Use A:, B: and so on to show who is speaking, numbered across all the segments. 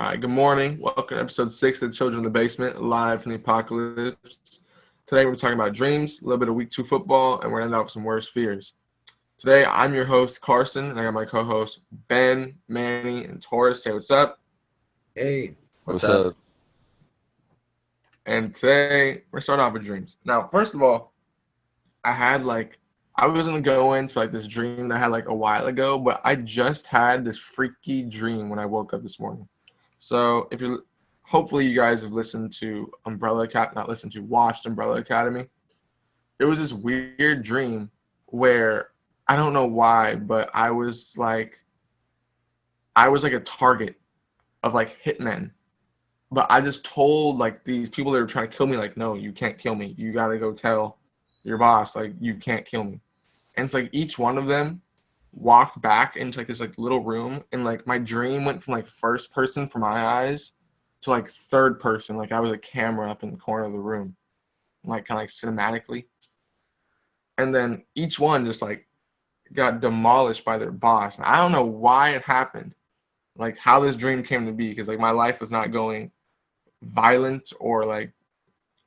A: All right, good morning. Welcome to episode 6 of the Children in the Basement, live from the apocalypse. Today we're talking about dreams, a little bit of week 2 football, and we're going to end up with some worst fears. Today I'm your host, Karson, and I got my co-hosts, Ben, Manny, and Taurus. Say what's up.
B: Hey,
C: What's up?
A: And today we're starting off with dreams. Now, first of all, I was going to go into this dream that I had a while ago, but I just had this freaky dream when I woke up this morning. So hopefully you guys have listened to watched Umbrella Academy. It was this weird dream where I don't know why, but I was like a target of hitmen. But I just told these people that were trying to kill me, no, you can't kill me. You gotta go tell your boss, you can't kill me. And it's each one of them walked back into this little room, and my dream went from first person for my eyes to third person, I was a camera up in the corner of the room, kind of cinematically. And then each one just got demolished by their boss. And I don't know why it happened, how this dream came to be, because my life was not going violent or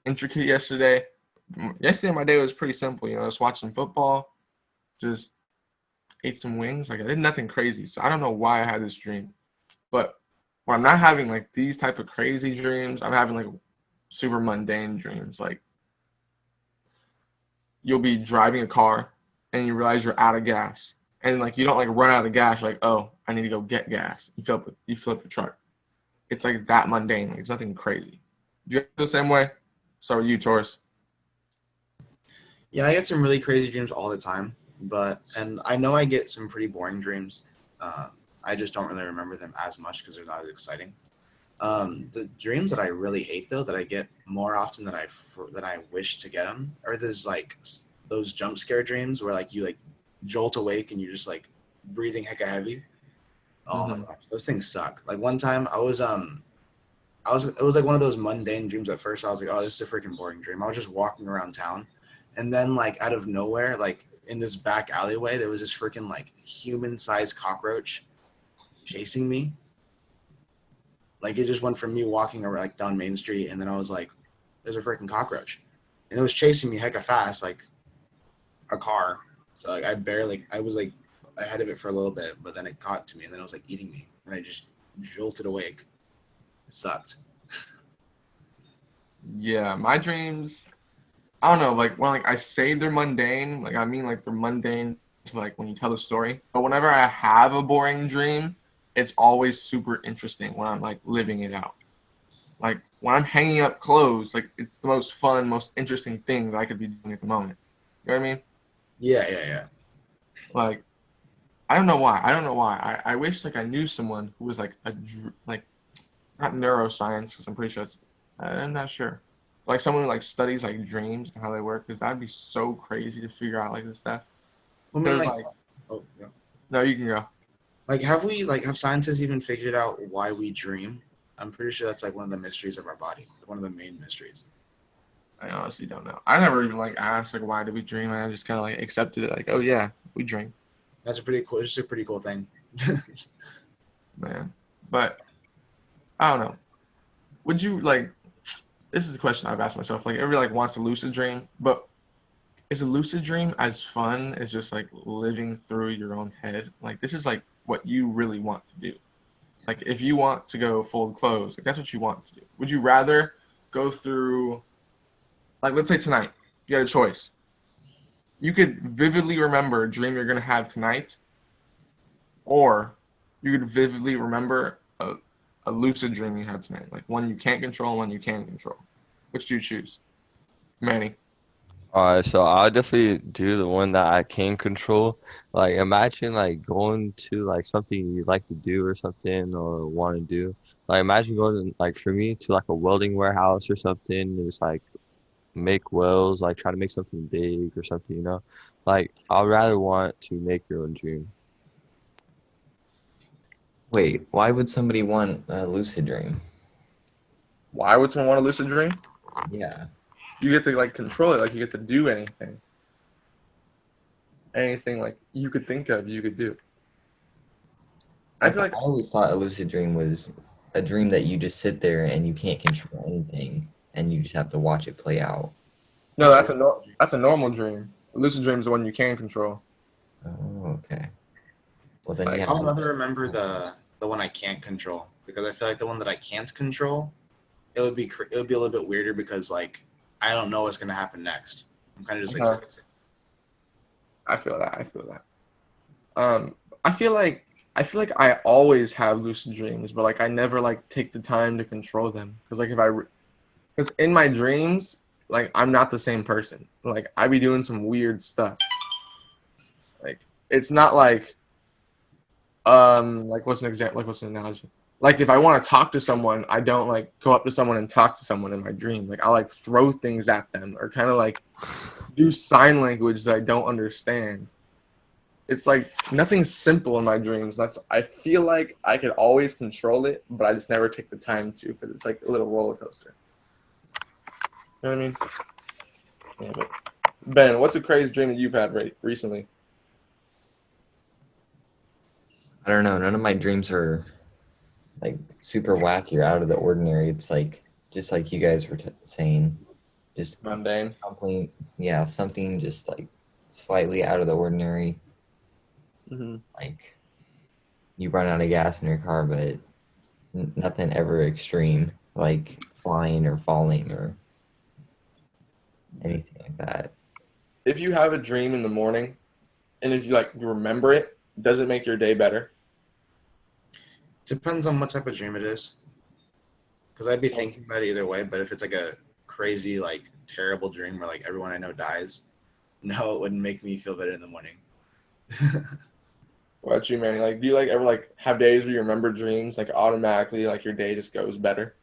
A: intricate yesterday. Yesterday my day was pretty simple, I was watching football, just ate some wings. I did nothing crazy. So I don't know why I had this dream. But when I'm not having these type of crazy dreams, I'm having super mundane dreams. You'll be driving a car and you realize you're out of gas. And you don't run out of gas, you're oh, I need to go get gas. You fill up the truck. It's that mundane. It's nothing crazy. Do you feel the same way? So are you, Taurus?
B: yeah, I get some really crazy dreams all the time, and I know I get some pretty boring dreams. I just don't really remember them as much because they're not as exciting. The dreams that I really hate, though, that I get more often than I wish to get them, are those jump scare dreams where you jolt awake and you're just breathing hecka heavy. Oh my gosh, those things suck. One time it was one of those mundane dreams at first. I was oh, this is a freaking boring dream. I was just walking around town, and then out of nowhere, in this back alleyway, there was this freaking human-sized cockroach chasing me. It just went from me walking around down Main Street, and then I was there's a freaking cockroach, and it was chasing me hecka fast, like a car. So I was ahead of it for a little bit, but then it caught to me, and then it was eating me, and I just jolted awake. It sucked.
A: Yeah, my dreams, I don't know, when I say they're mundane, I mean they're mundane to when you tell the story. But whenever I have a boring dream, it's always super interesting when I'm living it out. When I'm hanging up clothes, it's the most fun, most interesting thing that I could be doing at the moment. You know what I mean?
B: Yeah.
A: I don't know why. I wish I knew someone who was not neuroscience, because I'm pretty sure I'm not sure. Someone who studies dreams and how they work, because that'd be so crazy to figure out this stuff.
B: Well, I mean, oh yeah.
A: No, you can go.
B: Have scientists even figured out why we dream? I'm pretty sure that's one of the mysteries of our body, one of the main mysteries.
A: I honestly don't know. I never even asked why do we dream. I just kind of accepted it, oh yeah, we dream.
B: That's it's just a pretty cool thing.
A: Man, but I don't know. Would you this is a question I've asked myself. Everybody wants a lucid dream, but is a lucid dream as fun as just living through your own head? This is what you really want to do. If you want to go fold clothes, that's what you want to do. Would you rather go through, let's say tonight, you had a choice. You could vividly remember a dream you're gonna have tonight, or you could vividly remember a lucid dream you had tonight, one you can't control, one you can control. Which do you choose, Manny?
C: All right, so I'll definitely do the one that I can control. Imagine going to something you like to do or something or want to do. Imagine going for me to a welding warehouse or something and just make welds, try to make something big or something, I'd rather want to make your own dream.
D: Wait, why would somebody want a lucid dream?
A: Why would someone want a lucid dream?
D: Yeah.
A: You get to control it, you get to do anything. Anything you could think of, you could do.
D: I always thought a lucid dream was a dream that you just sit there and you can't control anything and you just have to watch it play out.
A: No,
B: That's
A: that's a normal dream. A lucid dream is the one you can control.
D: Oh, okay. Well, then
A: Like,
D: yeah.
B: I'll rather remember the one I can't control, because I feel like the one that I can't control, it would be a little bit weirder, because like I don't know what's gonna happen next. I'm kind of just
A: Uh-huh.
B: like,
A: I feel that. I feel that. I feel like I always have lucid dreams, but like I never like take the time to control them. Cause like because in my dreams, like I'm not the same person. Like I be doing some weird stuff. Like it's not like what's an example? Like what's an analogy? Like if I want to talk to someone, I don't like go up to someone and talk to someone in my dream. Like I like throw things at them or kind of like do sign language that I don't understand. It's like nothing's simple in my dreams. I feel like I could always control it, but I just never take the time to because it's like a little roller coaster. You know what I mean? Yeah, but Ben, what's a crazy dream that you've had recently?
D: I don't know. None of my dreams are like super wacky or out of the ordinary. It's like just like you guys were saying, just
A: Mundane.
D: something, yeah, something just like slightly out of the ordinary.
A: Mm-hmm.
D: Like you run out of gas in your car, but nothing ever extreme, like flying or falling or anything like that.
A: If you have a dream in the morning, and if you remember it, does it make your day better?
B: depends on what type of dream it is, because I'd be thinking about it either way. But if it's like a crazy, like terrible dream where like everyone I know dies, no, it wouldn't make me feel better in the morning.
A: What about you, Manny? Like, do you like ever like have days where you remember dreams like automatically, like your day just goes better?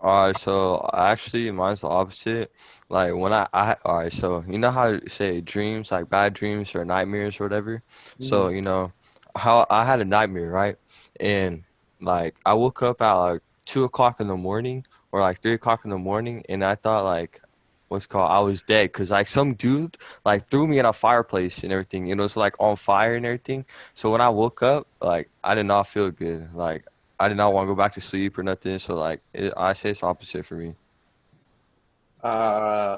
C: Alright, so actually mine's the opposite. Like when alright, so you know how you say dreams, like bad dreams or nightmares or whatever. So, you know, how I had a nightmare, right? And like I woke up at like 2 o'clock in the morning or like 3 o'clock in the morning and I thought like what's it called I was dead because like some dude like threw me in a fireplace and everything. It was like on fire and everything. So when I woke up, like I did not feel good. Like I did not want to go back to sleep or nothing. So like I say it's opposite for me.
A: Uh,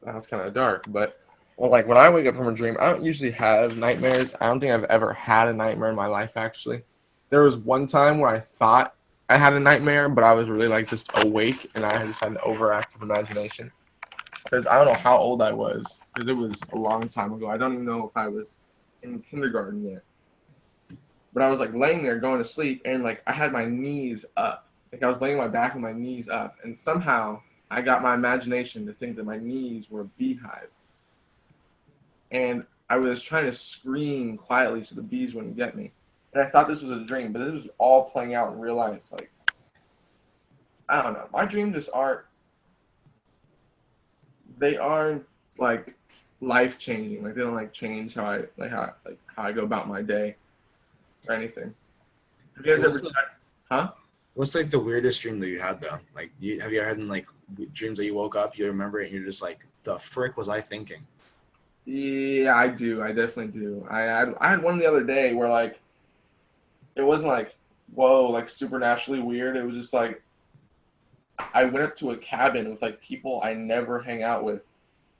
A: that's kind of dark, but well, like when I wake up from a dream, I don't usually have nightmares. I don't think I've ever had a nightmare in my life, actually. There was one time where I thought I had a nightmare, but I was really like just awake and I just had an overactive imagination. Because I don't know how old I was, because it was a long time ago. I don't even know if I was in kindergarten yet. But I was like laying there going to sleep, and like I had my knees up. Like I was laying on my back with my knees up, and somehow I got my imagination to think that my knees were a beehive. And I was trying to scream quietly so the bees wouldn't get me. And I thought this was a dream, but it was all playing out in real life. Like, I don't know. My dreams just aren't, they aren't like life changing. Like they don't like change how I go about my day or anything. Have you guys ever checked? Huh?
B: What's like the weirdest dream that you had though? Like, have you ever had like dreams that you woke up, you remember it, and you're just like, the frick was I thinking?
A: Yeah, I do. I definitely do. I had one the other day where like it wasn't like whoa, like supernaturally weird. It was just like I went up to a cabin with like people I never hang out with,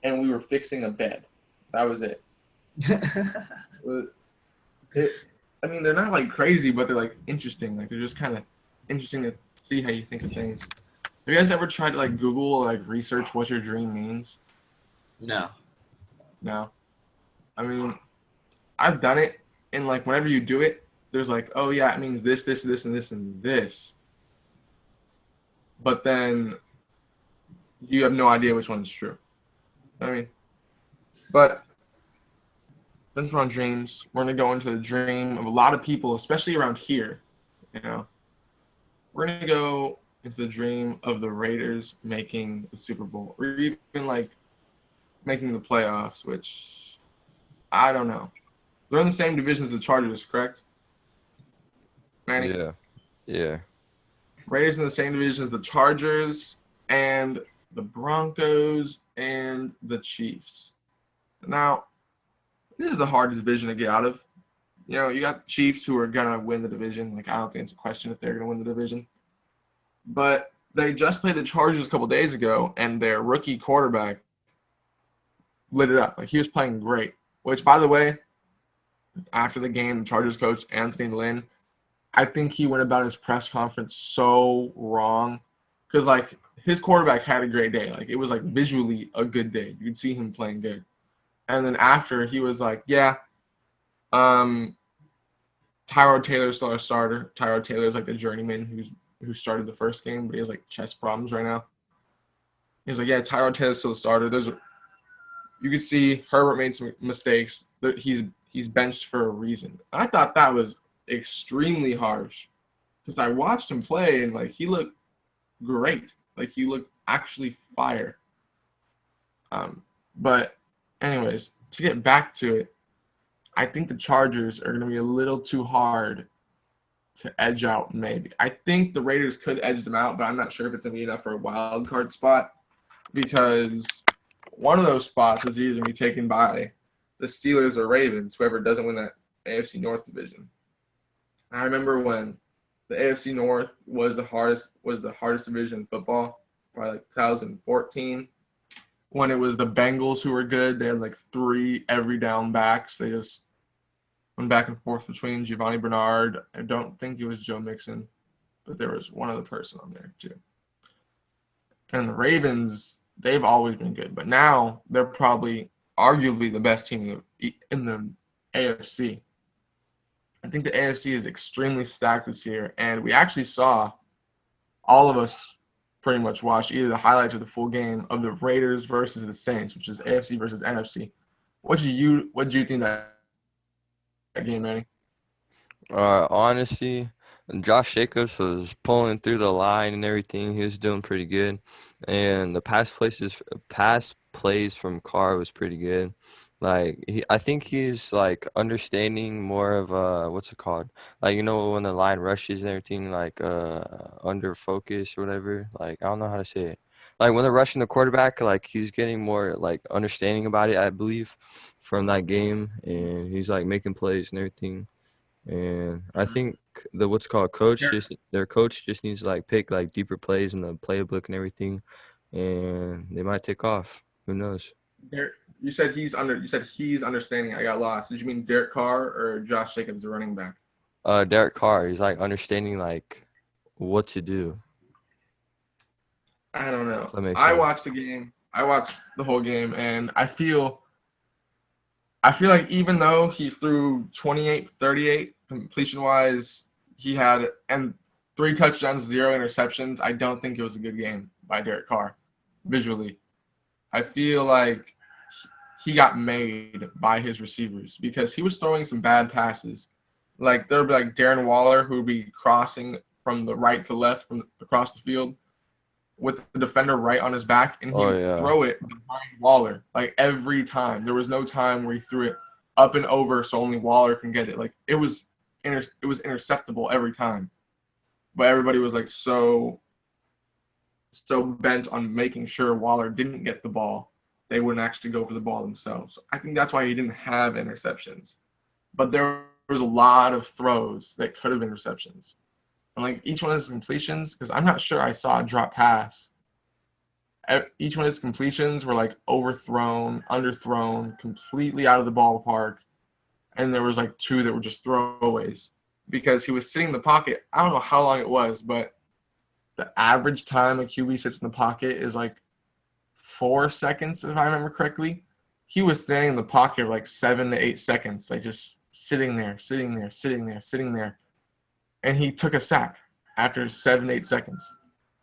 A: and we were fixing a bed. That was it. It I mean, they're not like crazy, but they're like interesting. Like they're just kind of interesting to see how you think of things. Have you guys ever tried to like Google or like research what your dream means?
B: No.
A: No. I mean, I've done it, and like whenever you do it, there's like, oh yeah, it means this, this, this, and this, and this. But then you have no idea which one's true. I mean, but since we're on dreams, we're gonna go into the dream of a lot of people, especially around here. You know, we're gonna go into the dream of the Raiders making the Super Bowl, or even like making the playoffs, which I don't know. They're in the same division as the Chargers, correct? Manny?
C: Yeah. Yeah.
A: Raiders in the same division as the Chargers and the Broncos and the Chiefs. Now, this is the hardest division to get out of. You know, you got the Chiefs who are gonna win the division. Like I don't think it's a question if they're gonna win the division. But they just played the Chargers a couple days ago, and their rookie quarterback lit it up. Like he was playing great. Which, by the way, after the game, the Chargers coach Anthony Lynn, I think he went about his press conference so wrong, because like his quarterback had a great day. Like it was like visually a good day. You could see him playing good. And then after he was like, yeah, Tyrod Taylor's still our starter. Tyrod Taylor's like the journeyman who started the first game, but he has like chest problems right now. He's like, yeah, Tyrod Taylor's still the starter. You could see Herbert made some mistakes. He's benched for a reason. I thought that was extremely harsh because I watched him play and like he looked great. Like he looked actually fire. But anyways, to get back to it, I think the Chargers are going to be a little too hard to edge out maybe. I think the Raiders could edge them out, but I'm not sure if it's going to be enough for a wild card spot because one of those spots is either going to be taken by the Steelers or Ravens, whoever doesn't win that AFC North division. I remember when the AFC North was the hardest division in football, probably like 2014, when it was the Bengals who were good. They had like 3 every down backs. They just went back and forth between Giovanni Bernard. I don't think it was Joe Mixon, but there was one other person on there too. And the Ravens, they've always been good, but now they're probably arguably the best team in the AFC. I think the AFC is extremely stacked this year, and we actually saw all of us pretty much watch either the highlights or the full game of the Raiders versus the Saints, which is AFC versus NFC. What did you think that game, Manny?
C: Honestly, Josh Jacobs was pulling through the line and everything. He was doing pretty good, and the pass plays from Carr was pretty good. Like I think he's like understanding more of what's it called? Like when the line rushes and everything, like under focus or whatever. Like I don't know how to say it. Like when they're rushing the quarterback, like he's getting more like understanding about it, I believe, from that game, and he's like making plays and everything. And I think their coach just needs to like pick like deeper plays in the playbook and everything, and they might take off. Who knows?
A: You said he's understanding. I got lost. Did you mean Derek Carr or Josh Jacobs, the running back?
C: Derek Carr, he's like understanding like what to do.
A: I don't know.
C: I
A: watched the game. I watched the whole game, and I feel like even though he threw 28-38 completion-wise, he had 3 touchdowns, 0 interceptions. I don't think it was a good game by Derek Carr visually. I feel like he got made by his receivers because he was throwing some bad passes. Like there would be like Darren Waller who would be crossing from the right to left from across the field with the defender right on his back, and he would throw it behind Waller like every time. There was no time where he threw it up and over so only Waller can get it. Like it was interceptable every time. But everybody was like so bent on making sure Waller didn't get the ball, they wouldn't actually go for the ball themselves. I think that's why he didn't have interceptions. But there was a lot of throws that could have been interceptions. And like each one of his completions, because I'm not sure I saw a drop pass. Each one of his completions were like overthrown, underthrown, completely out of the ballpark. And there was like 2 that were just throwaways because he was sitting in the pocket. I don't know how long it was, but the average time a QB sits in the pocket is like 4 seconds, if I remember correctly. He was standing in the pocket like 7 to 8 seconds, like just sitting there. And he took a sack after 7 to 8 seconds.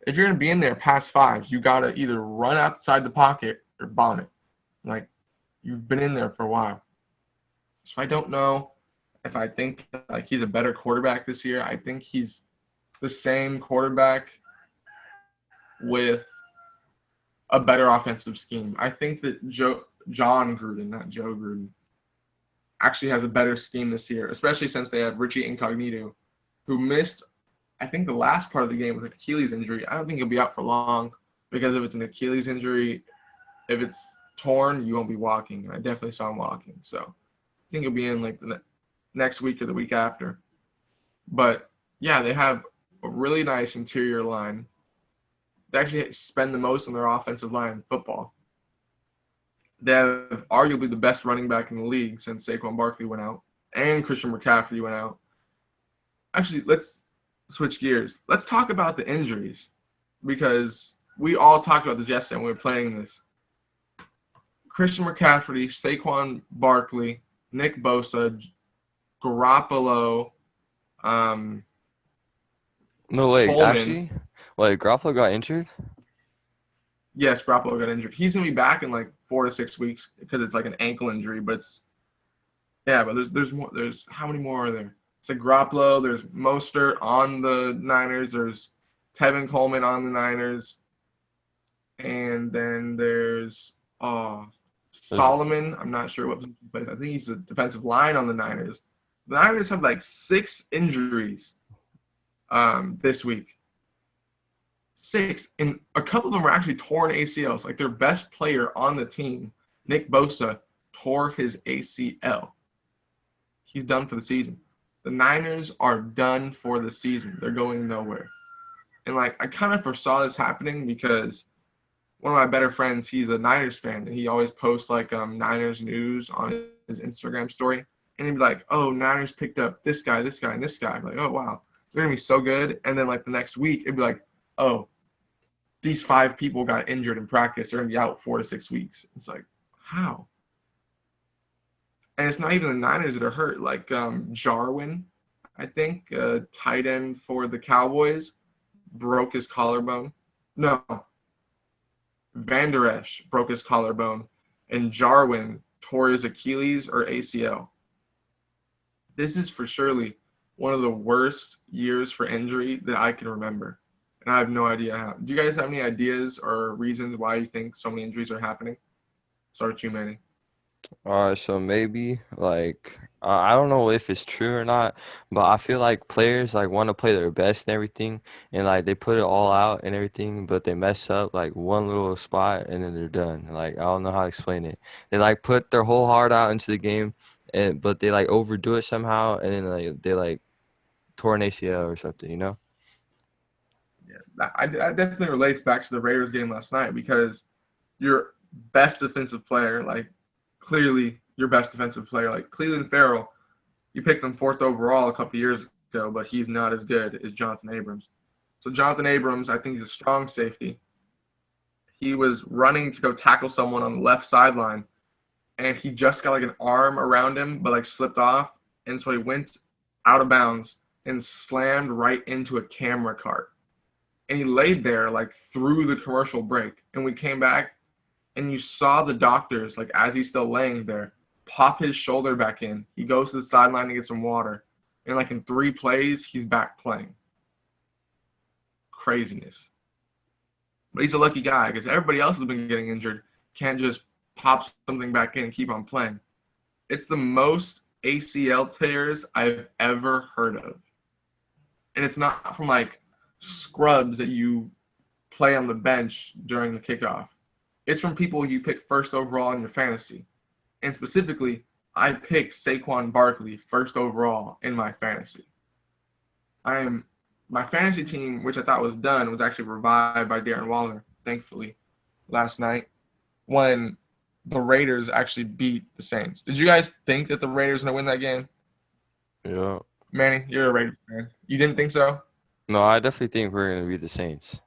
A: If you're going to be in there past 5, you got to either run outside the pocket or bomb it. Like, you've been in there for a while. So I don't know if I think like he's a better quarterback this year. I think he's the same quarterback with a better offensive scheme. I think that John Gruden, not Joe Gruden, actually has a better scheme this year, especially since they have Richie Incognito, who missed, I think, the last part of the game with an Achilles injury. I don't think he'll be out for long because if it's an Achilles injury, if it's torn, you won't be walking. I definitely saw him walking. So I think he'll be in like next week or the week after. But yeah, they have a really nice interior line. They actually spend the most on their offensive line in football. They have arguably the best running back in the league since Saquon Barkley went out and Christian McCaffrey went out. Actually, let's switch gears. Let's talk about the injuries because we all talked about this yesterday when we were playing this. Christian McCaffrey, Saquon Barkley, Nick Bosa, Garoppolo,
C: No, wait,
A: Coleman.
C: actually, wait, Garoppolo got injured?
A: Yes, Garoppolo got injured. He's gonna be back in like 4 to 6 weeks because it's like an ankle injury. But there's more. There's how many more are there? It's like Garoppolo. There's Mostert on the Niners. There's Tevin Coleman on the Niners, and then there's Solomon. I'm not sure what position he plays. I think he's a defensive line on the Niners. The Niners have like 6 injuries this week. 6, and a couple of them were actually torn ACLs. Like their best player on the team, Nick Bosa, tore his ACL. He's done for the season. The Niners are done for the season. They're going nowhere. And like I kind of foresaw this happening because one of my better friends, he's a Niners fan, and he always posts like Niners news on his Instagram story. And he'd be like, "Oh, Niners picked up this guy, and this guy." I'm like, "Oh wow, they're gonna be so good." And then like the next week, it'd be like, "Oh, these 5 people got injured in practice. They're going to be out 4 to 6 weeks." It's like, how? And it's not even the Niners that are hurt. Like Jarwin, I think, tight end for the Cowboys, broke his collarbone. No. Van Der Esch broke his collarbone, and Jarwin tore his Achilles or ACL. This is for surely one of the worst years for injury that I can remember. And I have no idea how. Do you guys have any ideas or reasons why you think so many injuries are happening? Start with you, Manny.
C: All right, so maybe like I don't know if it's true or not, but I feel like players like want to play their best and everything, and like they put it all out and everything, but they mess up like one little spot and then they're done. Like I don't know how to explain it. They like put their whole heart out into the game, and but they like overdo it somehow, and then like they like tore an ACL or something, you know?
A: Yeah, I definitely relates back to the Raiders game last night because your best defensive player, like clearly your best defensive player, like Cleveland Farrell, you picked him 4th overall a couple years ago, but he's not as good as Jonathan Abrams. So Jonathan Abrams, I think he's a strong safety. He was running to go tackle someone on the left sideline, and he just got like an arm around him, but like slipped off, and so he went out of bounds and slammed right into a camera cart. And he laid there like through the commercial break, and we came back, and you saw the doctors, like as he's still laying there, pop his shoulder back in. He goes to the sideline to get some water. And like in 3 plays, he's back playing. Craziness. But he's a lucky guy because everybody else has been getting injured. Can't just pop something back in and keep on playing. It's the most ACL tears I've ever heard of. And it's not from like scrubs that you play on the bench during the kickoff. It's from people you pick 1st overall in your fantasy. And specifically, I picked Saquon Barkley 1st overall in my fantasy. My fantasy team, which I thought was done, was actually revived by Darren Waller, thankfully, last night when the Raiders actually beat the Saints. Did you guys think that the Raiders were going to win that game?
C: Yeah.
A: Manny, you're a Raiders fan. You didn't think so?
C: No, I definitely think we're gonna beat the Saints.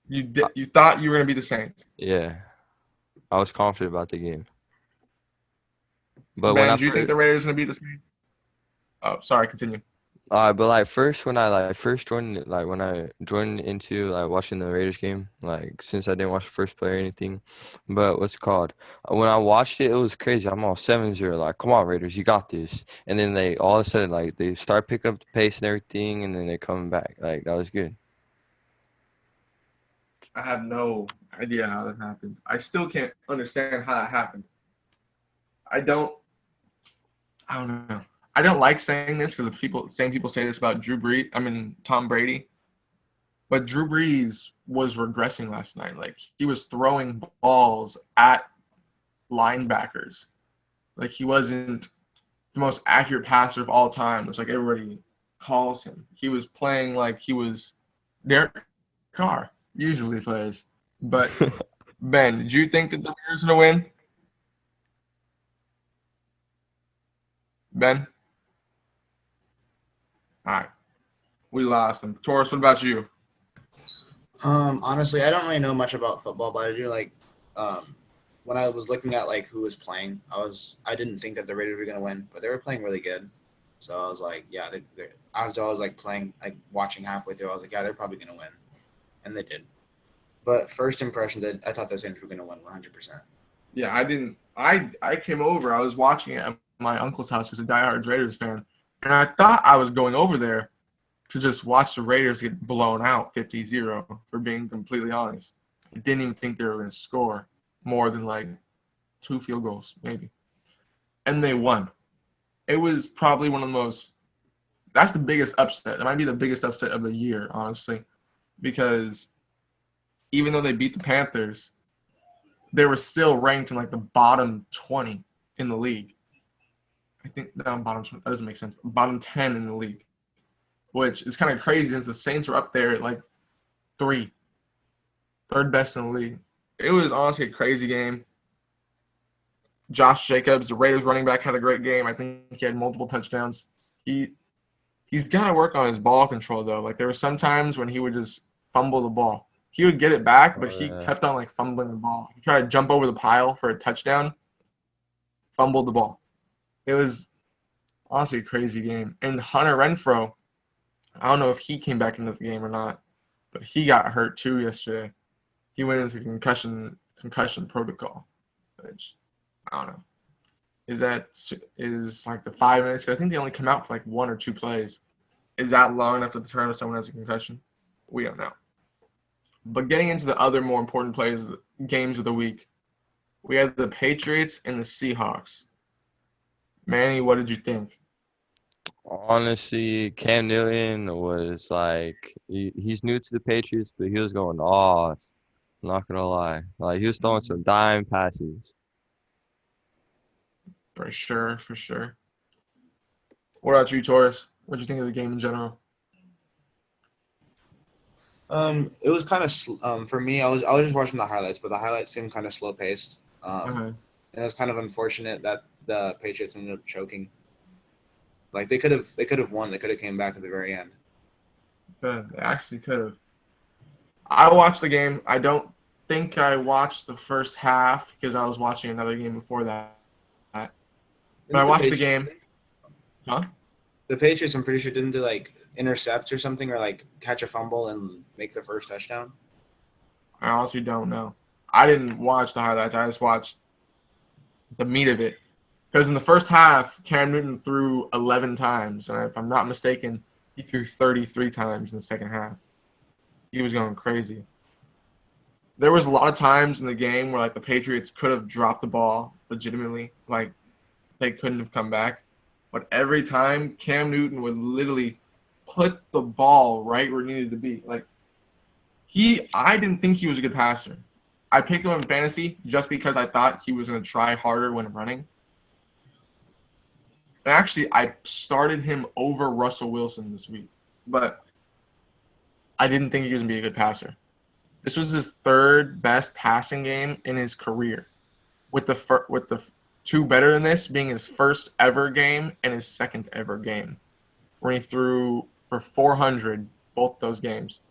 A: You thought you were going to beat the Saints?
C: Yeah, I was confident about the game. But
A: Man, do you think the Raiders are going to beat the Saints? Oh, sorry, continue.
C: but like first when I first joined, like when I joined into like watching the Raiders game, like since I didn't watch the first play or anything, but what's it called? When I watched it, it was crazy. I'm all 7-0, like come on Raiders, you got this. And then they all of a sudden like they start picking up the pace and everything, and then they're coming back. Like that was good.
A: I have no idea how that happened. I still can't understand how that happened. I don't know. I don't like saying this because same people say this about Tom Brady. But Drew Brees was regressing last night. Like he was throwing balls at linebackers. Like he wasn't the most accurate passer of all time. It's like everybody calls him. He was playing like he was Derek Carr usually plays. But Ben, did you think that the Raiders were going to win? Ben? All right. We lost him. Taurus, what about you?
B: Honestly, I don't really know much about football, but I do like when I was looking at like who was playing, I didn't think that the Raiders were gonna win, but they were playing really good. So I was like, yeah, I was like playing, like watching halfway through. I was like, yeah, they're probably gonna win, and they did. But first impression, I thought the Saints were gonna win 100%.
A: Yeah, I didn't. I came over. I was watching it at my uncle's house, who's a diehard Raiders fan, and I thought I was going over there to just watch the Raiders get blown out 50-0, for being completely honest. I didn't even think they were going to score more than like 2 field goals, maybe. And they won. It was probably one of the most – that's the biggest upset. It might be the biggest upset of the year, honestly, because even though they beat the Panthers, they were still ranked in like the bottom 20 in the league. I think – no, bottom 20. That doesn't make sense. Bottom 10 in the league. Which is kind of crazy since the Saints were up there at like third best in the league. It was honestly a crazy game. Josh Jacobs, the Raiders running back, had a great game. I think he had multiple touchdowns. He's got to work on his ball control, though. Like, there were some times when he would just fumble the ball. He would get it back, but he kept on like fumbling the ball. He tried to jump over the pile for a touchdown, fumbled the ball. It was honestly a crazy game. And Hunter Renfrow, I don't know if he came back into the game or not, but he got hurt too yesterday. He went into concussion protocol, which I don't know. Is like the 5 minutes? I think they only come out for like 1 or 2 plays. Is that long enough to determine if someone has a concussion? We don't know. But getting into the other more important games of the week, we had the Patriots and the Seahawks. Manny, what did you think?
C: Honestly, Cam Newton was like he's new to the Patriots, but he was going off. I'm not gonna lie, like he was throwing some dime passes.
A: For sure. What about you, Taurus? What did you think of the game in general?
B: It was kind of for me. I was just watching the highlights, but the highlights seemed kind of slow paced. And it was kind of unfortunate that the Patriots ended up choking. Like they could have won. They could have came back at the very end.
A: They actually could have. I watched the game. I don't think I watched the first half because I was watching another game before that. But I watched the game. Huh?
B: The Patriots, I'm pretty sure, didn't they like intercept or something, or like catch a fumble and make the first touchdown?
A: I honestly don't know. I didn't watch the highlights. I just watched the meat of it. Because in the first half, Cam Newton threw 11 times. And if I'm not mistaken, he threw 33 times in the second half. He was going crazy. There was a lot of times in the game where like the Patriots could have dropped the ball legitimately. Like they couldn't have come back. But every time, Cam Newton would literally put the ball right where it needed to be. Like I didn't think he was a good passer. I picked him in fantasy just because I thought he was going to try harder when running. And actually, I started him over Russell Wilson this week, but I didn't think he was going to be a good passer. This was his 3rd best passing game in his career, with the 2 better than this being his first ever game and his 2nd ever game, where he threw for 400 both those games.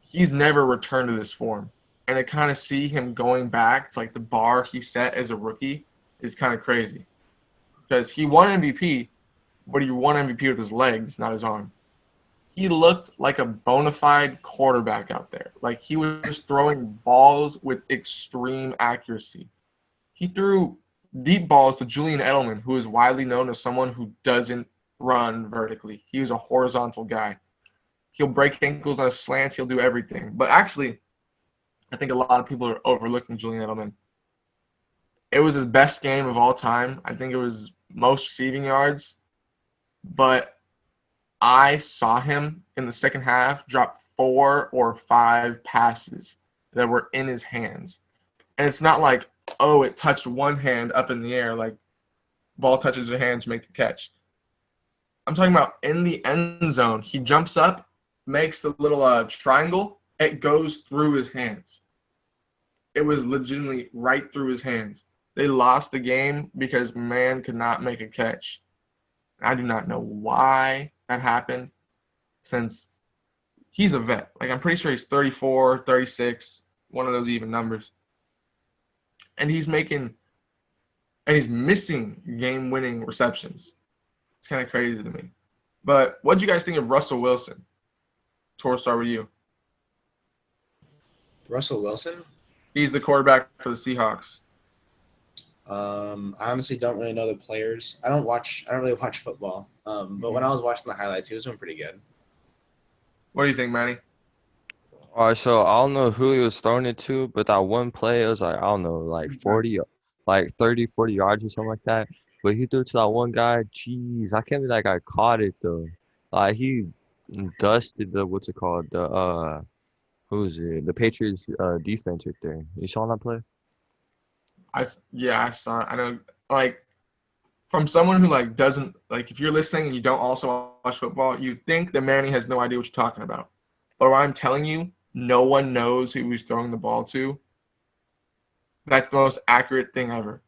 A: He's never returned to this form, and to kind of see him going back to like the bar he set as a rookie is kind of crazy. Because he won MVP, but he won MVP with his legs, not his arm. He looked like a bona fide quarterback out there. Like he was just throwing balls with extreme accuracy. He threw deep balls to Julian Edelman, who is widely known as someone who doesn't run vertically. He was a horizontal guy. He'll break ankles on a slant. He'll do everything. But actually, I think a lot of people are overlooking Julian Edelman. It was his best game of all time. I think it was most receiving yards. But I saw him in the second half drop 4 or 5 passes that were in his hands. And it's not like, oh, it touched one hand up in the air. Like, ball touches your hands, make the catch. I'm talking about in the end zone. He jumps up, makes the little triangle. It goes through his hands. It was legitimately right through his hands. They lost the game because man could not make a catch. I do not know why that happened, since he's a vet. Like, I'm pretty sure he's 34, 36, one of those even numbers. And he's missing game-winning receptions. It's kind of crazy to me. But what do you guys think of Russell Wilson? Tor, start with you.
B: Russell Wilson?
A: He's the quarterback for the Seahawks.
B: I honestly don't really know the players. I don't really watch football. But when I was watching the highlights, he was doing pretty good.
A: What do you think, Manny?
C: All right, so I don't know who he was throwing it to, but that one play, it was like, I don't know, like 40, like 30, 40 yards or something like that. But he threw it to that one guy. Jeez, I can't believe that guy caught it, though. Like, he dusted the, what's it called? Who is it? The Patriots defense right there. You saw that play?
A: I saw it. I know, like, from someone who, like, doesn't, like, if you're listening and you don't also watch football, you think that Manny has no idea what you're talking about. But what I'm telling you, no one knows who he's throwing the ball to. That's the most accurate thing ever.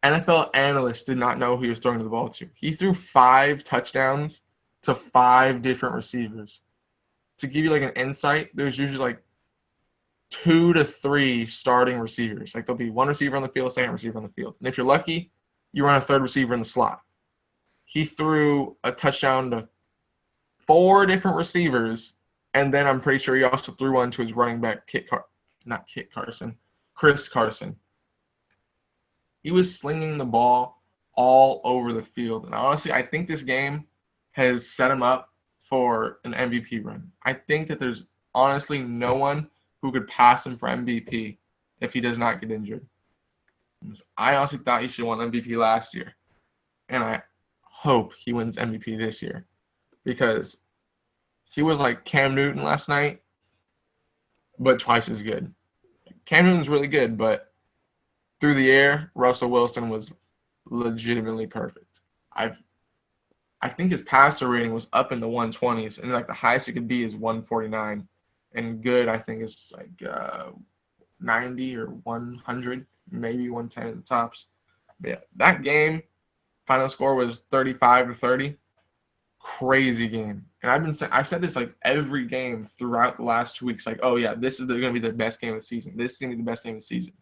A: NFL analysts did not know who he was throwing the ball to. He threw 5 touchdowns to 5 different receivers. To give you, like, an insight, there's usually, like, 2 to 3 starting receivers. Like, there'll be one receiver on the field, second receiver on the field. And if you're lucky, you run a third receiver in the slot. He threw a touchdown to 4 different receivers, and then I'm pretty sure he also threw one to his running back, Chris Karson. He was slinging the ball all over the field. And honestly, I think this game has set him up for an MVP run. I think that there's honestly no one who could pass him for MVP if he does not get injured. I honestly thought he should have won MVP last year. And I hope he wins MVP this year, because he was like Cam Newton last night, but twice as good. Cam Newton's really good, but through the air, Russell Wilson was legitimately perfect. I think his passer rating was up in the 120s, and like the highest it could be is 149, and good I think is like 90 or 100, maybe 110 at the tops. But yeah, that game, final score was 35-30. Crazy game. And I said this like every game throughout the last 2 weeks, like, oh yeah, this is going to be the best game of the season. This is going to be the best game of the season.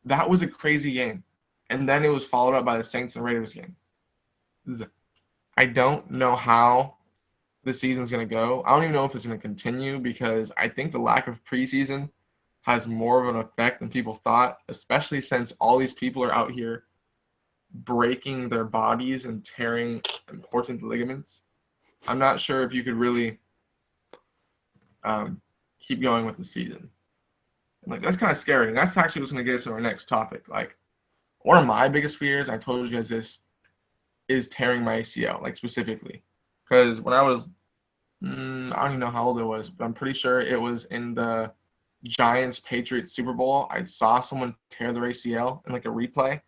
A: That was a crazy game. And then it was followed up by the Saints and Raiders game. I don't know how the season's going to go. I don't even know if it's going to continue, because I think the lack of preseason has more of an effect than people thought, especially since all these people are out here breaking their bodies and tearing important ligaments. I'm not sure if you could really keep going with the season. Like, that's kind of scary. And that's actually what's going to get us to our next topic. Like, one of my biggest fears, I told you guys this, is tearing my ACL, like specifically. Because when I was, I don't even know how old it was, but I'm pretty sure it was in the Giants-Patriots Super Bowl. I saw someone tear their ACL in like a replay,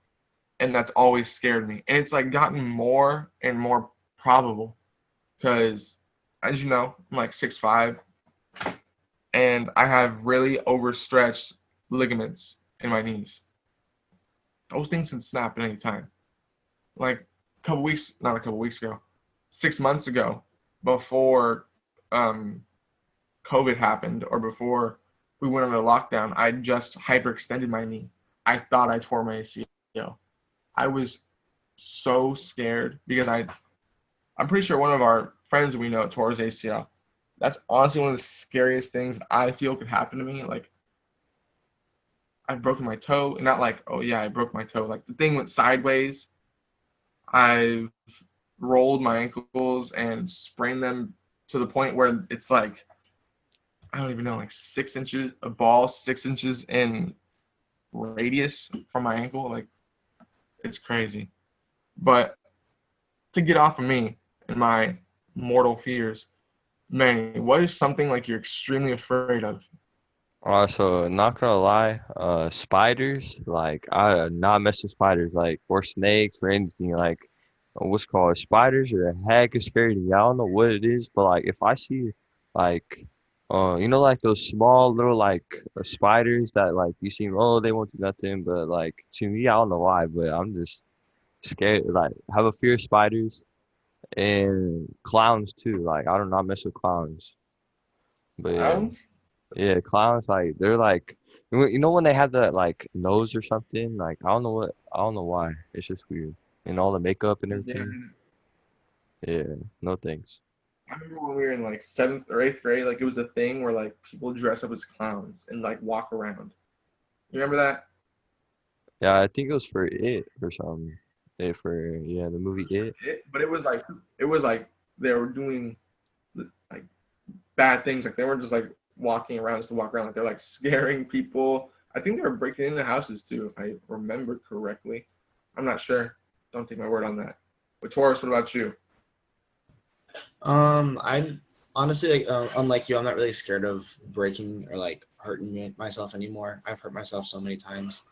A: and that's always scared me. And it's like gotten more and more probable, because, as you know, I'm like 6'5", and I have really overstretched ligaments in my knees. Those things can snap at any time. Like 6 months ago, before COVID happened, or before we went on a lockdown, I just hyperextended my knee. I thought I tore my ACL. I was so scared, because I'm pretty sure one of our friends we know tore his ACL. That's honestly one of the scariest things I feel could happen to me. Like, I've broken my toe, and not like, oh yeah, I broke my toe. Like, the thing went sideways. I've rolled my ankles and sprained them to the point where it's like, I don't even know, like 6 inches, a ball 6 inches in radius from my ankle. Like, it's crazy. But to get off of me and my mortal fears, Manny, what is something like you're extremely afraid of?
C: Also, not gonna lie, spiders, like I not mess with spiders, like or snakes or anything, like what's called spiders are heck of scary to me. I don't know what it is, but like if I see like like those small little like spiders that like you see, oh they won't do nothing, but like to me I don't know why, but I'm just scared, like have a fear of spiders and clowns too. Like I do not mess with clowns, but yeah.
A: Clowns?
C: Yeah, clowns like they're like when they have that like nose or something, like I don't know why. It's just weird. And all the makeup and
A: Yeah.
C: everything. Yeah, no thanks.
A: I remember when we were in like 7th or 8th grade, like it was a thing where like people dress up as clowns and like walk around. You remember that?
C: Yeah, I think it was for It or something. The movie It.
A: But it was like they were doing like bad things. Like they weren't just like walking around just to walk around. Like they're like scaring people. I think they were breaking into houses too, if I remember correctly. I'm not sure. Don't take my word on that. But Taurus, what about you?
B: I'm honestly like, unlike you, I'm not really scared of breaking or like hurting myself anymore. I've hurt myself so many times.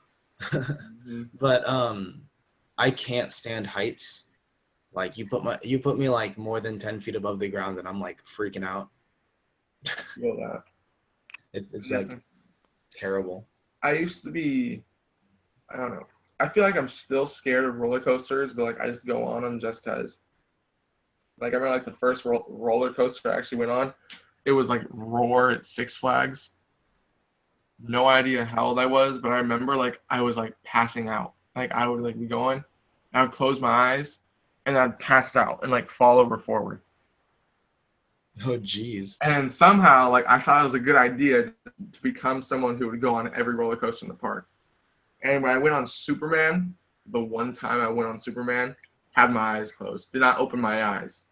B: But I can't stand heights. Like you put me like more than 10 feet above the ground and I'm like freaking out.
A: Feel that.
B: It's like terrible.
A: I used to be, I don't know. I feel like I'm still scared of roller coasters, but like I just go on them just cause. Like I remember like the first roller coaster I actually went on, it was like Roar at Six Flags. No idea how old I was, but I remember like I was like passing out. Like I would like be going, I would close my eyes, and I'd pass out and like fall over forward.
B: Oh geez.
A: And somehow like I thought it was a good idea to become someone who would go on every roller coaster in the park. And when I went on Superman, the one time I went on Superman, had my eyes closed, did not open my eyes.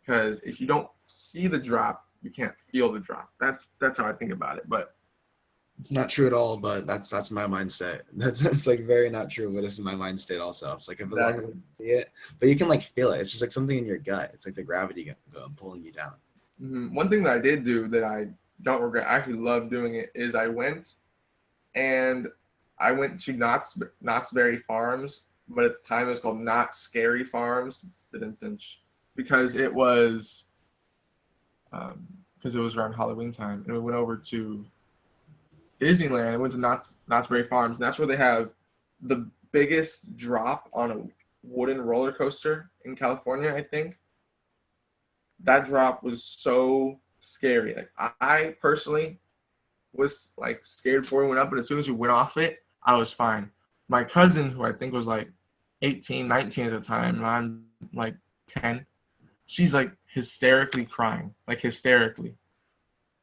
A: Because if you don't see the drop, you can't feel the drop. That's how I think about it. But
B: It's not true at all, but that's my mindset. That's like very not true, but it's my mind state also. It's like as long as I see it, but you can like feel it. It's just like something in your gut. It's like the gravity pulling you down.
A: one thing that I did do that I don't regret, I actually love doing it, is and I went to Knott's Berry Farms, but at the time it was called Not Scary Farms. Didn't finish because it was around Halloween time, and we went over to Disneyland. I went to Knott's Berry Farms, and that's where they have the biggest drop on a wooden roller coaster in California, I think. That drop was so scary. Like I personally was like scared before we went up, but as soon as we went off it, I was fine. My cousin, who I think was like 18, 19 at the time, and I'm like 10, she's like hysterically crying, like hysterically.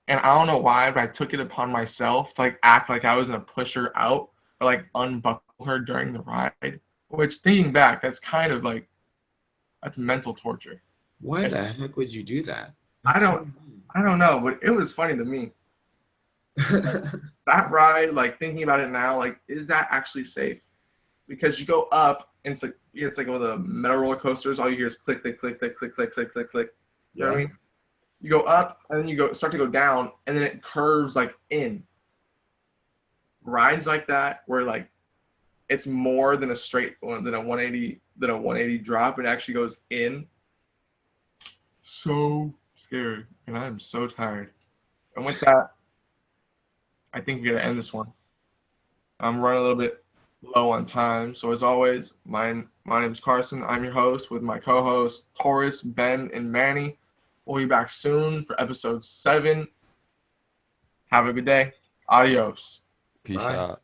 A: And I don't know why, but I took it upon myself to like act like I was gonna push her out or like unbuckle her during the ride. Which, thinking back, that's kind of like that's mental torture.
B: Why the heck would you do that?
A: I don't know, but it was funny to me. That ride, like thinking about it now, like is that actually safe? Because you go up and it's like one of the metal roller coasters. All you hear is click, click, click, click, click, click, click, click, click. You know what I mean? You go up and then you start to go down, and then it curves like in. Rides like that where like it's more than a straight one, than a 180 drop. It actually goes in. So scary, and I'm so tired. And with that, I think we're gonna end this one. I'm running a little bit low on time, so as always, my name is Karson. I'm your host with my co-hosts Taurus, Ben, and Manny. We'll be back soon for episode 7. Have a good day. Adios.
C: Peace
B: Bye.
C: out.